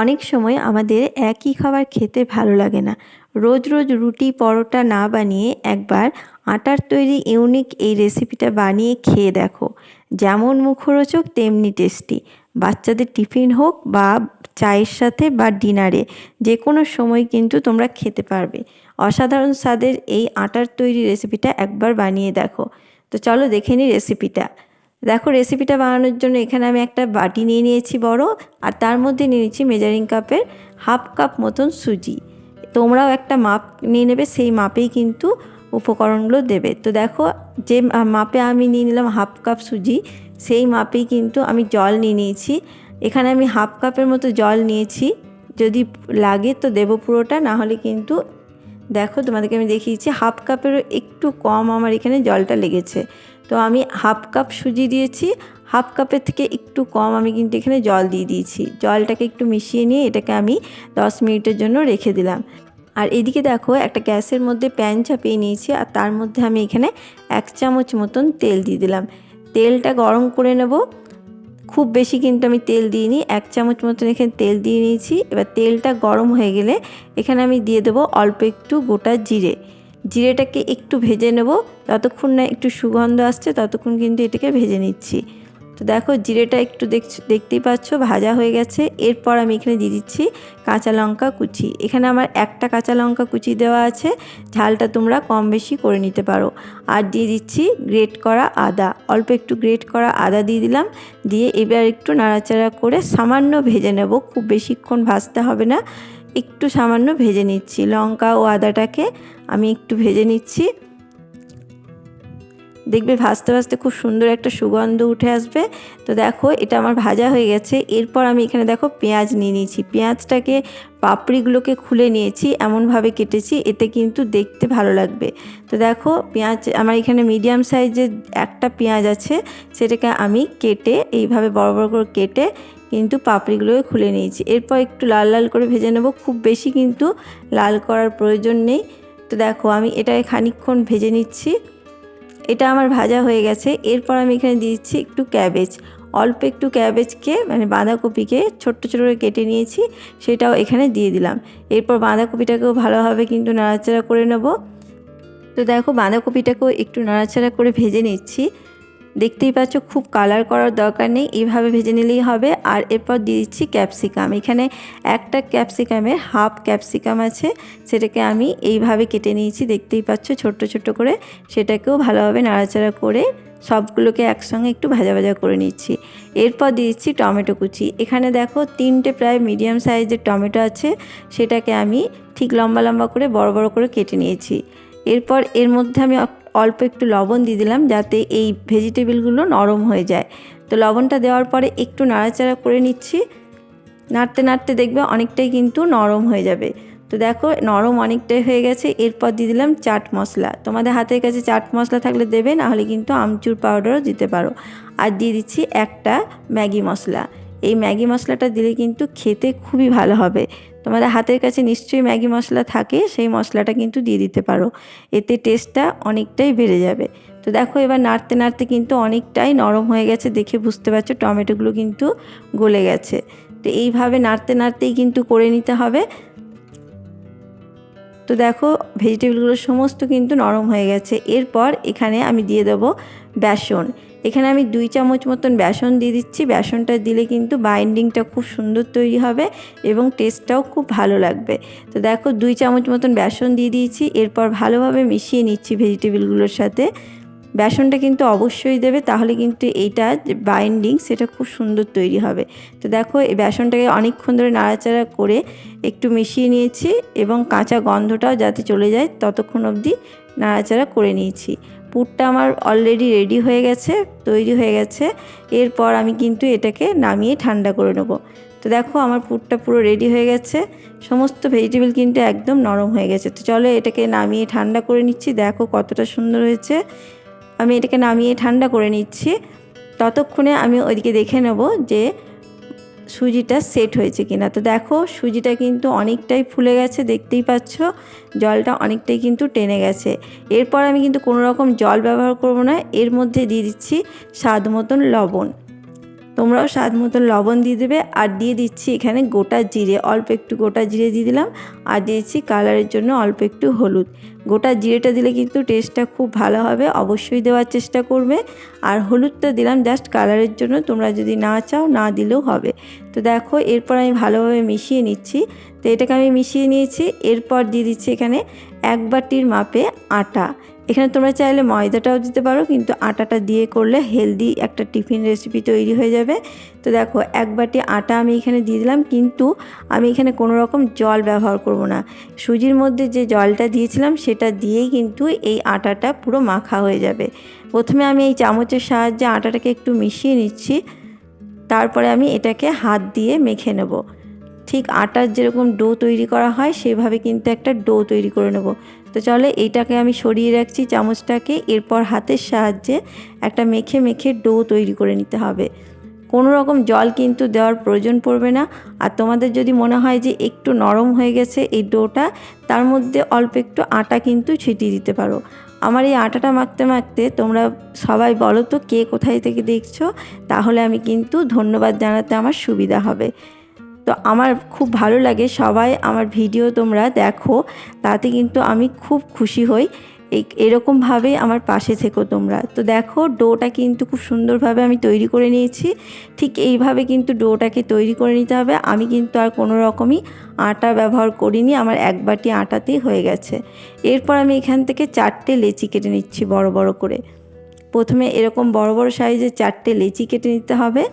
অনেক সময় আমাদের একই খাবার খেতে ভালো লাগে না। রোজ রোজ রুটি পরোটা না বানিয়ে একবার আটার তৈরি ইউনিক এই রেসিপিটা বানিয়ে খেয়ে দেখো। যেমন মুখরোচক তেমনি টেস্টি। বাচ্চাদের টিফিন হোক বা চায়ের সাথে বা ডিনারে যে কোনো সময় কিন্তু তোমরা খেতে পারবে। অসাধারণ স্বাদের এই আটার তৈরি রেসিপিটা একবার বানিয়ে দেখো। তো চলো দেখে নিই রেসিপিটা। দেখো রেসিপিটা বানানোর জন্য এখানে আমি একটা বাটি নিয়ে নিয়েছি বড়, আর তার মধ্যে নিয়ে নিচ্ছি মেজারিং কাপের হাফ কাপ মতন সুজি। তোমরাও একটা মাপ নিয়ে নেবে, সেই মাপেই কিন্তু উপকরণগুলো দেবে। তো দেখো যে মাপে আমি নিয়ে নিলাম হাফ কাপ সুজি, সেই মাপেই কিন্তু আমি জল নিয়ে নিয়েছি। এখানে আমি হাফ কাপের মতো জল নিয়েছি, যদি লাগে তো দেবো পুরোটা, না হলে কিন্তু দেখো তোমাদেরকে আমি দেখিয়েছি হাফ কাপেরও একটু কম আমার এখানে জলটা লেগেছে। তো আমি হাফ কাপ সুজি দিয়েছি, হাফ কাপের থেকে একটু কম আমি কিন্তু এখানে জল দিয়ে দিয়েছি। জলটাকে একটু মিশিয়ে নিয়ে এটাকে আমি 10 মিনিটের জন্য রেখে দিলাম। আর এদিকে দেখো একটা গ্যাসের মধ্যে প্যান চাপিয়ে নিয়েছি, আর তার মধ্যে আমি এখানে 1 চামচ মতন তেল দিয়ে দিলাম। তেলটা গরম করে নেব। খুব বেশি কিন্তু আমি তেল দিইনি, 1 চামচ মতন এখানে তেল দিয়ে নিয়েছি। এবার তেলটা গরম হয়ে গেলে এখানে আমি দিয়ে দেবো অল্প একটু গোটা জিরে। জিরেটাকে একটু ভেজে নেব, যতক্ষণ না একটু সুগন্ধ আসছে ততক্ষণ কিন্তু এটাকে ভেজে নিচ্ছি। তো দেখো জিরেটা একটু দেখতেই পাচ্ছ ভাজা হয়ে গেছে। এরপর আমি এখানে দিয়ে দিচ্ছি কাঁচা লঙ্কা কুচি। এখানে আমার একটা কাঁচা লঙ্কা কুচি দেওয়া আছে, ঝালটা তোমরা কম বেশি করে নিতে পারো। আর দিয়ে দিচ্ছি গ্রেট করা আদা, অল্প একটু গ্রেট করা আদা দিয়ে দিলাম। দিয়ে এবার একটু নাড়াচাড়া করে সামান্য ভেজে নেব, খুব বেশিক্ষণ ভাজতে হবে না, একটু সামান্য ভেজে নিচ্ছি। লঙ্কা ও আদাটাকে আমি একটু ভেজে নিচ্ছি। দেখবে ভাজতে ভাজতে খুব সুন্দর একটা সুগন্ধ উঠে আসবে। তো দেখো এটা আমার ভাজা হয়ে গেছে। এরপর আমি এখানে দেখো পেঁয়াজ নিয়ে নিয়েছি। পেঁয়াজটাকে পাপড়িগুলোকে খুলে নিয়েছি, এমনভাবে কেটেছি, এতে কিন্তু দেখতে ভালো লাগবে। তো দেখো পেঁয়াজ আমার এখানে মিডিয়াম সাইজের একটা পেঁয়াজ আছে, সেটাকে আমি কেটে এইভাবে বড় বড় করে কেটে কিন্তু পাপড়িগুলোকে খুলে নিয়েছি। এরপর একটু লাল লাল করে ভেজে নেব, খুব বেশি কিন্তু লাল করার প্রয়োজন নেই। তো দেখো আমি এটাকে খানিকক্ষণ ভেজে নিচ্ছি। এটা আমার ভাজা হয়ে গেছে। এরপর আমি এখানে দিচ্ছি একটু ক্যাবেজ, অল্প একটু ক্যাবেজকে মানে বাঁধাকপিকে ছোট্ট ছোটো করে কেটে নিয়েছি, সেটাও এখানে দিয়ে দিলাম। এরপর বাঁধাকপিটাকেও ভালোভাবে কিন্তু নাড়াচাড়া করে নেব। তো দেখো বাঁধাকপিটাকেও একটু নাড়াচাড়া করে ভেজে নিচ্ছি। দেখতেই পাচ্ছ খুব কালার করার দরকার নেই, এইভাবে ভেজে নিলেই হবে। আর এরপর দিয়ে দিচ্ছি ক্যাপসিকাম। এখানে একটা ক্যাপসিকামের হাফ ক্যাপসিকাম আছে, সেটাকে আমি এইভাবে কেটে নিয়েছি, দেখতেই পাচ্ছ ছোট্ট ছোট্ট করে। সেটাকেও ভালোভাবে নাড়াচাড়া করে সবগুলোকে একসঙ্গে একটু ভাজা ভাজা করে নিচ্ছি। এরপর দিয়ে দিচ্ছি টমেটো কুচি। এখানে দেখো 3টে প্রায় মিডিয়াম সাইজের টমেটো আছে, সেটাকে আমি ঠিক লম্বা লম্বা করে বড় বড় করে কেটে নিয়েছি। এরপর এর মধ্যে আমি অল্প একটু লবণ দিয়ে দিলাম, যাতে এই ভেজিটেবলগুলো নরম হয়ে যায়। তো লবণটা দেওয়ার পরে একটু নাড়াচাড়া করে নিচ্ছি। নাড়তে নাড়তে দেখবে অনেকটাই কিন্তু নরম হয়ে যাবে। তো দেখো নরম অনেকটাই হয়ে গেছে। এরপর দিয়ে দিলাম চাট মশলা। তোমাদের হাতের কাছে চাট মশলা থাকলে দেবে, নাহলে কিন্তু আমচুর পাউডারও দিতে পারো। আর দিয়ে দিচ্ছি একটা ম্যাগি মশলা। এই ম্যাগি মশলাটা দিলে কিন্তু খেতে খুবই ভালো হবে। তোমাদের হাতের কাছে নিশ্চয়ই ম্যাগি মশলা থাকে, সেই মশলাটা কিন্তু দিয়ে দিতে পারো, এতে টেস্টটা অনেকটাই বেড়ে যাবে। তো দেখো এবার নাড়তে নাড়তে কিন্তু অনেকটাই নরম হয়ে গেছে, দেখে বুঝতে পারছো টমেটোগুলো কিন্তু গলে গেছে। তো এইভাবে নাড়তে নাড়তেই কিন্তু করে নিতে হবে। তো দেখো ভেজিটেবলগুলো সমস্ত কিন্তু নরম হয়ে গেছে। এরপর এখানে আমি দিয়ে দেবো বেসন। এখানে আমি 2 চামচ মতন বেসন দিয়ে দিচ্ছি। বেসনটা দিলে কিন্তু বাইন্ডিংটা খুব সুন্দর তৈরি হবে এবং টেস্টটাও খুব ভালো লাগবে। তো দেখো 2 চামচ মতন বেসন দিয়ে দিয়েছি। এরপর ভালোভাবে মিশিয়ে নিচ্ছি ভেজিটেবলগুলোর সাথে। বেসনটা কিন্তু অবশ্যই দেবে, তাহলে কিন্তু এইটা যে বাইন্ডিং সেটা খুব সুন্দর তৈরি হবে। তো দেখো এই বেসনটাকে অনেকক্ষণ ধরে নাড়াচাড়া করে একটু মিশিয়ে নিয়েছি, এবং কাঁচা গন্ধটাও যাতে চলে যায় ততক্ষণ অবধি নাড়াচাড়া করে নিয়েছি। পুরটা আমার অলরেডি রেডি হয়ে গেছে, তৈরি হয়ে গেছে। এরপর আমি কিন্তু এটাকে নামিয়ে ঠান্ডা করে নেব। তো দেখো আমার পুরটা পুরো রেডি হয়ে গেছে, সমস্ত ভেজিটেবল কিন্তু একদম নরম হয়ে গেছে। তো চলো এটাকে নামিয়ে ঠান্ডা করে নিচ্ছি। দেখো কতটা সুন্দর হয়েছে। আমি এটাকে নামিয়ে ঠান্ডা করে নিচ্ছি। ততক্ষণে আমি ওইদিকে দেখে নেব যে সুজিটা সেট হয়েছে কিনা। তো দেখো সুজিটা কিন্তু অনেকটাই ফুলে গেছে, দেখতেই পাচ্ছ জলটা অনেকটাই কিন্তু টেনে গেছে। এরপর আমি কিন্তু কোনো রকম জল ব্যবহার করব না, এর মধ্যে দিয়ে দিচ্ছি স্বাদ মতন লবণ। তোমরাও স্বাদ মতো লবণ দিয়ে দেবে। আর দিয়ে দিচ্ছি এখানে গোটা জিরে, অল্প একটু গোটা জিরে দিয়ে দিলাম। আর দিয়েছি কালারের জন্য অল্প একটু হলুদ। গোটা জিরেটা দিলে কিন্তু টেস্টটা খুব ভালো হবে, অবশ্যই দেওয়ার চেষ্টা করবে। আর হলুদটা দিলাম জাস্ট কালারের জন্য, তোমরা যদি না চাও না দিলেও হবে। তো দেখো এরপর আমি ভালোভাবে মিশিয়ে নিচ্ছি। তো এটাকে আমি মিশিয়ে নিয়েছি। এরপর দিয়ে দিচ্ছি এখানে 1 বাটির মাপে আটা। এখানে তোমরা চাইলে ময়দাটাও দিতে পারো, কিন্তু আটাটা দিয়ে করলে হেলদি একটা টিফিন রেসিপি তৈরি হয়ে যাবে। তো দেখো 1 বাটি আটা আমি এখানে দিয়ে দিলাম, কিন্তু আমি এখানে কোনো রকম জল ব্যবহার করব না। সুজির মধ্যে যে জলটা দিয়েছিলাম সেটা দিয়েই কিন্তু এই আটাটা পুরো মাখা হয়ে যাবে। প্রথমে আমি এই চামচের সাহায্যে আটাটাকে একটু মিশিয়ে নিচ্ছি, তারপরে আমি এটাকে হাত দিয়ে মেখে নেব। ঠিক আটার যেরকম ডো তৈরি করা হয় সেভাবে কিন্তু একটা ডো তৈরি করে নেব। তো চলো এইটাকে আমি সরিয়ে রাখছি চামচটাকে। এরপর হাতের সাহায্যে একটা মেখে মেখে ডো তৈরি করে নিতে হবে। কোনো রকম জল কিন্তু দেওয়ার প্রয়োজন পড়বে না। আর তোমাদের যদি মনে হয় যে একটু নরম হয়ে গেছে এই ডোটা, তার মধ্যে অল্প একটু আটা কিন্তু ছিটিয়ে দিতে পারো। আমার এই আটাটা মাখতে মাখতে তোমরা সবাই বলো তো কে কোথায় থেকে দেখছো, তাহলে আমি কিন্তু ধন্যবাদ জানাতে আমার সুবিধা হবে। তো আমার খুব ভালো লাগে সবাই আমার ভিডিও তোমরা দেখো, তাতে কিন্তু আমি খুব খুশি হই। এরকমভাবেই আমার পাশে থেকো তোমরা। তো দেখো ডোটা কিন্তু খুব সুন্দরভাবে আমি তৈরি করে নিয়েছি। ঠিক এইভাবে কিন্তু ডোটাকে তৈরি করে নিতে হবে। আমি কিন্তু আর কোনো রকমই আটা ব্যবহার করিনি, আমার 1 বাটি আটাতেই হয়ে গেছে। এরপর আমি এখান থেকে 4টে লেচি কেটে নিচ্ছি বড় বড় করে। প্রথমে এরকম বড় বড় সাইজের 4টে লেচি কেটে নিতে হবে।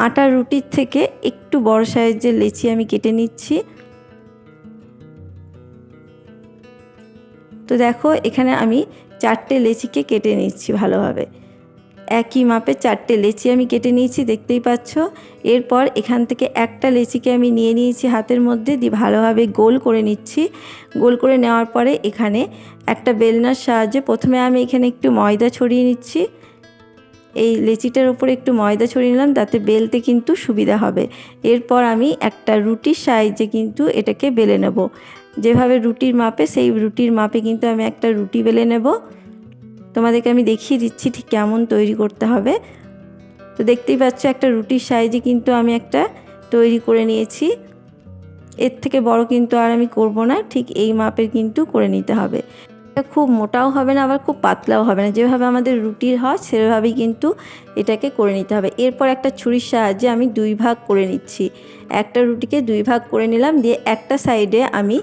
আটার রুটির থেকে একটু বড় সাইজের লেচি আমি কেটে নিচ্ছি। তো দেখো এখানে আমি 4টে লেচিকে কেটে নিচ্ছি ভালোভাবে। একই মাপে 4টে লেচি আমি কেটে নিয়েছি, দেখতেই পাচ্ছ। এরপর এখান থেকে একটা লেচিকে আমি নিয়ে নিয়েছি হাতের মধ্যে দিয়ে ভালোভাবে গোল করে নিচ্ছি। গোল করে নেওয়ার পরে এখানে একটা বেলনার সাহায্যে প্রথমে আমি এখানে একটু ময়দা ছড়িয়ে নিচ্ছি। এই লেচিটার উপরে একটু ময়দা ছড়িয়ে নিলাম, তাতে বেলতে কিন্তু সুবিধা হবে। এরপর আমি একটা রুটির সাহায্যে কিন্তু এটাকে বেলে নেব। যেভাবে রুটির মাপে, সেই রুটির মাপে কিন্তু আমি একটা রুটি বেলে নেব। তোমাদেরকে আমি দেখিয়ে দিচ্ছি ঠিক কেমন তৈরি করতে হবে। তো দেখতেই পাচ্ছ একটা রুটির সাইজে কিন্তু আমি একটা তৈরি করে নিয়েছি। এর থেকে বড় কিন্তু আর আমি করব না, ঠিক এই মাপের কিন্তু করে নিতে হবে। খুব মোটাও হবে না, আবার খুব পাতলাও হবে না, যেভাবে আমাদের রুটির হয় সেভাবেই কিন্তু এটাকে করে নিতে হবে। এরপর একটা ছুরির সাহায্যে আমি 2 ভাগ করে নিচ্ছি। একটা রুটিকে 2 ভাগ করে নিলাম, দিয়ে একটা সাইডে আমি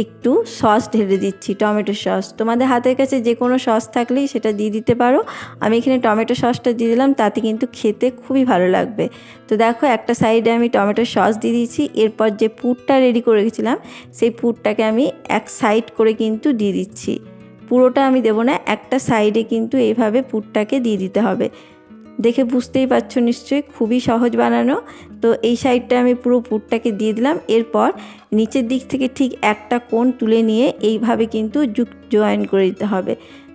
একটু সস ঢেলে দিচ্ছি, টমেটো সস। তোমাদের হাতের কাছে যে কোনো সস থাকলেই সেটা দিয়ে দিতে পারো। আমি এখানে টমেটো সসটা দিয়ে দিলাম, তাতে কিন্তু খেতে খুবই ভালো লাগবে। তো দেখো একটা সাইডে আমি টমেটো সস দিয়ে দিয়েছি। এরপর যে পুরটা রেডি করে রেখেছিলাম সেই পুরটাকে আমি এক সাইড করে কিন্তু দিয়ে দিচ্ছি। পুরোটা আমি দেবো না, একটা সাইডে কিন্তু এইভাবে পুরটাকে দিয়ে দিতে হবে। দেখে বুঝতেই পারছো নিশ্চয়ই, খুবই সহজ বানানো। তো এই সাইডটা আমি পুরো পুরটাকে দিয়ে দিলাম। এরপর নিচের দিক থেকে ঠিক একটা কোণ তুলে নিয়ে এইভাবে কিন্তু জয়েন করে দিতে হবে।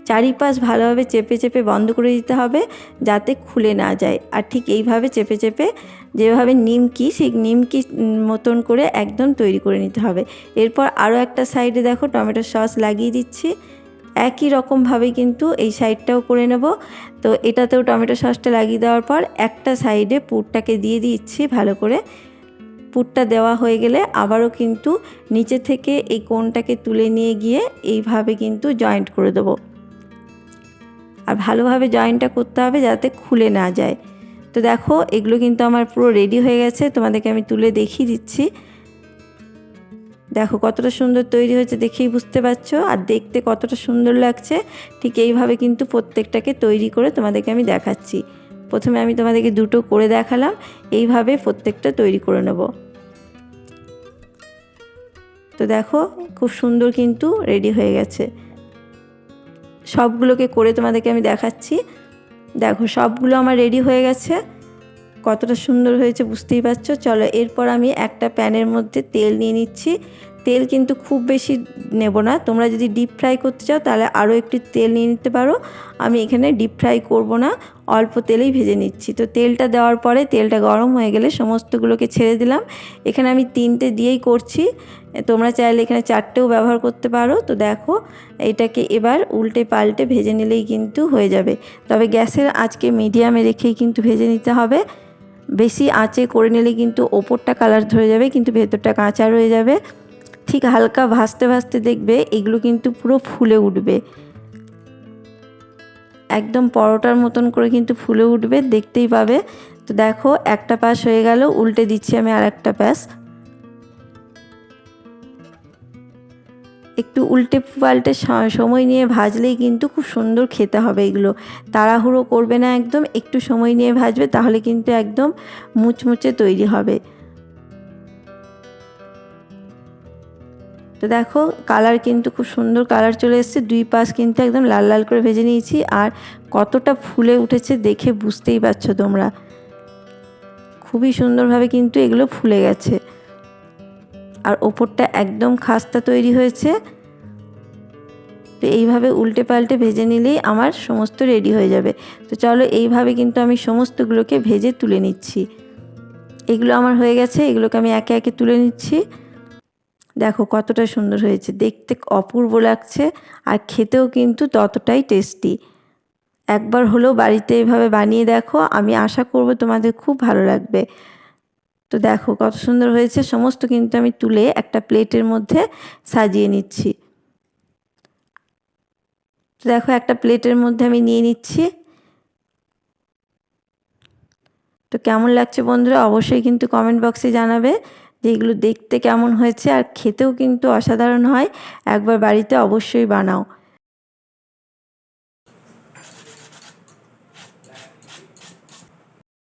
চারিপাশ ভালোভাবে চেপে চেপে বন্ধ করে দিতে হবে, যাতে খুলে না যায়। আর ঠিক এইভাবে চেপে চেপে যেভাবে নিমকি, সেই নিমকি মতন করে একদম তৈরি করে নিতে হবে। এরপর আরও একটা সাইডে দেখো টমেটো সস লাগিয়ে দিচ্ছি। একই রকমভাবে কিন্তু এই সাইডটাও করে নেব। তো এটাতেও টমেটো সসটা লাগিয়ে দেওয়ার পর একটা সাইডে পুরটাকে দিয়ে দিচ্ছি ভালো করে। পুরটা দেওয়া হয়ে গেলে আবারও কিন্তু নিচে থেকে এই কোণটাকে তুলে নিয়ে গিয়ে এইভাবে কিন্তু জয়েন্ট করে দেবো। আর ভালোভাবে জয়েন্টটা করতে হবে যাতে খুলে না যায়। তো দেখো এগুলো কিন্তু আমার পুরো রেডি হয়ে গেছে, তোমাদেরকে আমি তুলে দেখিয়ে দিচ্ছি। দেখো কতটা সুন্দর তৈরি হয়েছে, দেখেই বুঝতে পারছো। আর দেখতে কতটা সুন্দর লাগছে। ঠিক এইভাবে কিন্তু প্রত্যেকটাকে তৈরি করে তোমাদেরকে আমি দেখাচ্ছি। প্রথমে আমি তোমাদেরকে দুটো করে দেখালাম, এইভাবে প্রত্যেকটা তৈরি করে নেব। তো দেখো খুব সুন্দর কিন্তু রেডি হয়ে গেছে। সবগুলোকে করে তোমাদেরকে আমি দেখাচ্ছি। দেখো সবগুলো আমার রেডি হয়ে গেছে, কতটা সুন্দর হয়েছে বুঝতেই পারছো। চলো এরপর আমি একটা প্যানের মধ্যে তেল নিয়ে নিচ্ছি। তেল কিন্তু খুব বেশি নেব না, তোমরা যদি ডিপ ফ্রাই করতে চাও তাহলে আরও একটু তেল নিয়ে নিতে পারো। আমি এখানে ডিপ ফ্রাই করব না, অল্প তেলেই ভেজে নিচ্ছি। তো তেলটা দেওয়ার পরে তেলটা গরম হয়ে গেলে সমস্তগুলোকে ছেড়ে দিলাম। এখানে আমি 3টে দিয়েই করছি, তোমরা চাইলে এখানে 4টেও ব্যবহার করতে পারো। তো দেখো এইটাকে এবার উল্টে পাল্টে ভেজে নিলেই কিন্তু হয়ে যাবে। তবে গ্যাসের আঁচকে মিডিয়ামে রেখেই কিন্তু ভেজে নিতে হবে। বেশি আঁচে করে নিলে কিন্তু ওপরটা কালার ধরে যাবে কিন্তু ভেতরটা কাঁচা রয়ে যাবে। ঠিক হালকা ভাজতে ভাজতে দেখবে এগুলো কিন্তু পুরো ফুলে উঠবে, একদম পরোটার মতন করে কিন্তু ফুলে উঠবে, দেখতেই পাবে। তো দেখো একটা পাশ হয়ে গেল, উল্টে দিচ্ছি আমি আর একটা পাশ। একটু উল্টে পাল্টে সময় নিয়ে ভাজলেই কিন্তু খুব সুন্দর খেতে হবে। এগুলো তাড়াহুড়ো করবে না, একদম একটু সময় নিয়ে ভাজবে, তাহলে কিন্তু একদম মুচমুচে তৈরি হবে। তো দেখো কালার কিন্তু খুব সুন্দর কালার চলে এসেছে, 2 পাশ কিন্তু একদম লাল লাল করে ভেজে নিয়েছি। আর কতটা ফুলে উঠেছে দেখে বুঝতেই পারছো তোমরা, খুবই সুন্দরভাবে কিন্তু এগুলো ফুলে গেছে আর ওপরটা একদম খাস্তা তৈরি হয়েছে। তো এইভাবে উল্টে পাল্টে ভেজে নিলেই আমার সমস্ত রেডি হয়ে যাবে। তো চলো এইভাবে কিন্তু আমি সমস্তগুলোকে ভেজে তুলে নিচ্ছি। এগুলো আমার হয়ে গেছে, এগুলোকে আমি একে একে তুলে নিচ্ছি। দেখো কতটা সুন্দর হয়েছে, দেখতে অপূর্ব লাগছে আর খেতেও কিন্তু ততটাই টেস্টি। একবার হলেও বাড়িতে এইভাবে বানিয়ে দেখো, আমি আশা করব তোমাদের খুব ভালো লাগবে। তো দেখো কত সুন্দর হয়েছে, সমস্ত কিন্তু আমি তুলে একটা প্লেটের মধ্যে সাজিয়ে নিচ্ছি। তো দেখো একটা প্লেটের মধ্যে আমি নিয়ে নিচ্ছি। তো কেমন লাগছে বন্ধুরা অবশ্যই কিন্তু কমেন্ট বক্সে জানাবে যে এগুলো দেখতে কেমন হয়েছে, আর খেতেও কিন্তু অসাধারণ হয়। একবার বাড়িতে অবশ্যই বানাও।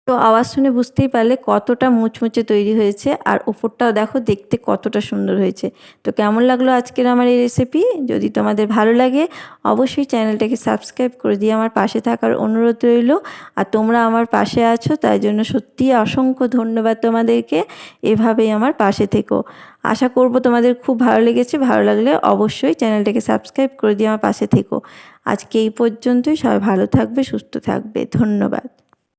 তো আওয়াজ শুনে বুঝতেই পারলে কতটা মুচমুচে তৈরি হয়েছে, আর উপরটাও দেখো দেখতে কতটা সুন্দর হয়েছে। তো কেমন লাগলো আজকের আমার এই রেসিপি? যদি তোমাদের ভালো লাগে অবশ্যই চ্যানেলটাকে সাবস্ক্রাইব করে দিয়ে আমার পাশে থাকার অনুরোধ রইল। আর তোমরা আমার পাশে আছো তাই জন্য সত্যিই অসংখ্য ধন্যবাদ তোমাদেরকে। এভাবেই আমার পাশে থেকো। আশা করব তোমাদের খুব ভালো লেগেছে, ভালো লাগলে অবশ্যই চ্যানেলটাকে সাবস্ক্রাইব করে দিয়ে আমার পাশে থেকো। আজকে এই পর্যন্তই, সবাই ভালো থাকবে, সুস্থ থাকবে, ধন্যবাদ।